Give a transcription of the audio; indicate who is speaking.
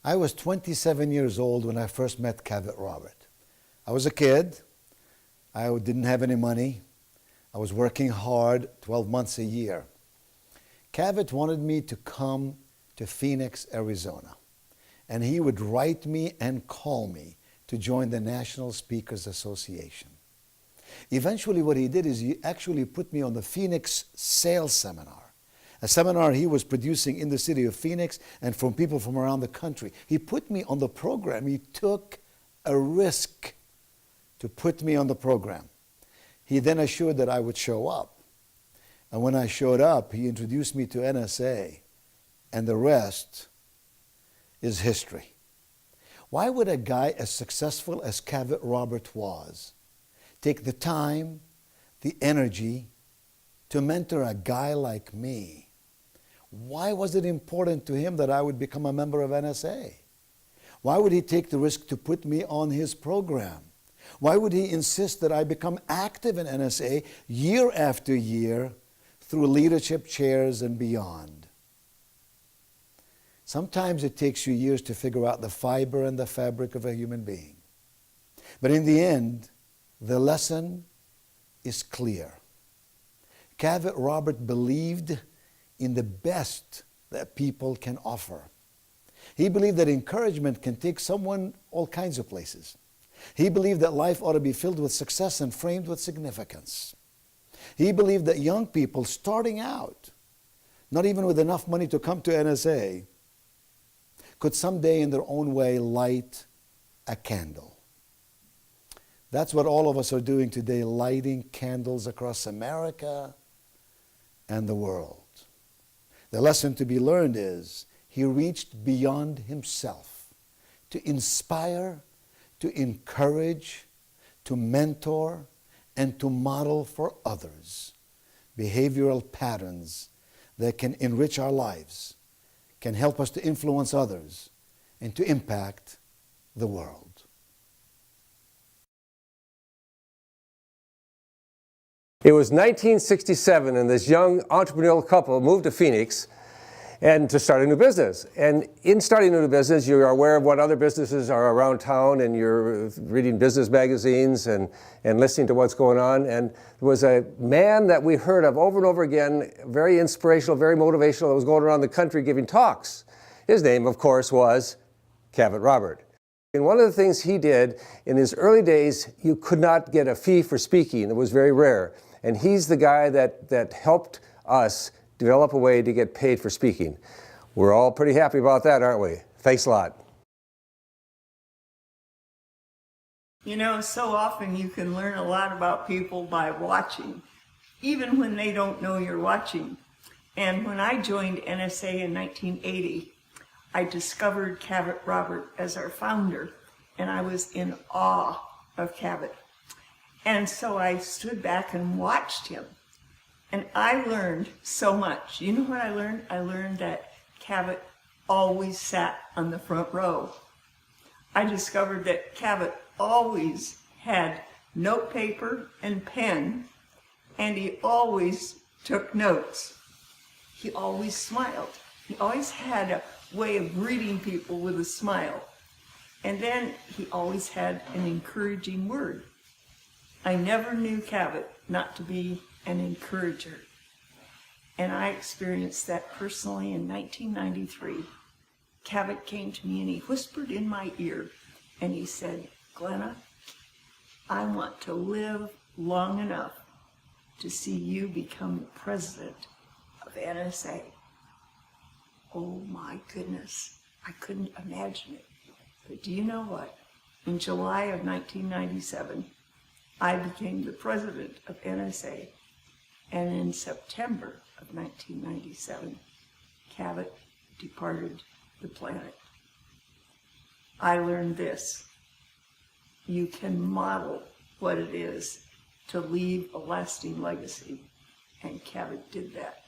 Speaker 1: I was 27 years old when I first met Cavett Robert. I was a kid. I didn't have any money. I was working hard 12 months a year. Cavett wanted me to come to Phoenix, Arizona, and he would write me and call me to join the National Speakers Association. Eventually what he did is he actually put me on the Phoenix Sales Seminar, a seminar he was producing in the city of Phoenix and from people from around the country. He put me on the program. He took a risk to put me on the program. He then assured that I would show up. And when I showed up, he introduced me to NSA, and the rest is history. Why would a guy as successful as Cavett Robert was take the time, the energy to mentor a guy like me? Why was it important to him that I would become a member of NSA? Why would he take the risk to put me on his program? Why would he insist that I become active in NSA year after year through leadership chairs and beyond? Sometimes it takes you years to figure out the fiber and the fabric of a human being. But in the end, the lesson is clear. Cavett Robert believed in the best that people can offer. He believed that encouragement can take someone all kinds of places. He believed that life ought to be filled with success and framed with significance. He believed that young people starting out, not even with enough money to come to NSA, could someday in their own way light a candle. That's what all of us are doing today, lighting candles across America and the world. The lesson to be learned is he reached beyond himself to inspire, to encourage, to mentor, and to model for others behavioral patterns that can enrich our lives, can help us to influence others, and to impact the world.
Speaker 2: It was 1967, and this young entrepreneurial couple moved to Phoenix and to start a new business. And in starting a new business, you're aware of what other businesses are around town, and you're reading business magazines and listening to what's going on. And there was a man that we heard of over and over again, very inspirational, very motivational, that was going around the country giving talks. His name, of course, was Cavett Robert. And one of the things he did in his early days, you could not get a fee for speaking. It was very rare. And he's the guy that helped us develop a way to get paid for speaking. We're all pretty happy about that, aren't we? Thanks a lot.
Speaker 3: You know, so often you can learn a lot about people by watching, even when they don't know you're watching. And when I joined NSA in 1980, I discovered Cavett Robert as our founder, and I was in awe of Cavett. And so I stood back and watched him. And I learned so much. You know what I learned? I learned that Cavett always sat on the front row. I discovered that Cavett always had note paper and pen, and he always took notes. He always smiled. He always had a way of greeting people with a smile. And then he always had an encouraging word. I never knew Cavett not to be an encourager. And I experienced that personally in 1993. Cavett came to me and he whispered in my ear and he said, "Glenna, I want to live long enough to see you become the president of NSA." Oh my goodness, I couldn't imagine it. But do you know what? In July of 1997, I became the president of NSA. And in September of 1997, Cavett departed the planet. I learned this: you can model what it is to leave a lasting legacy, and Cavett did that.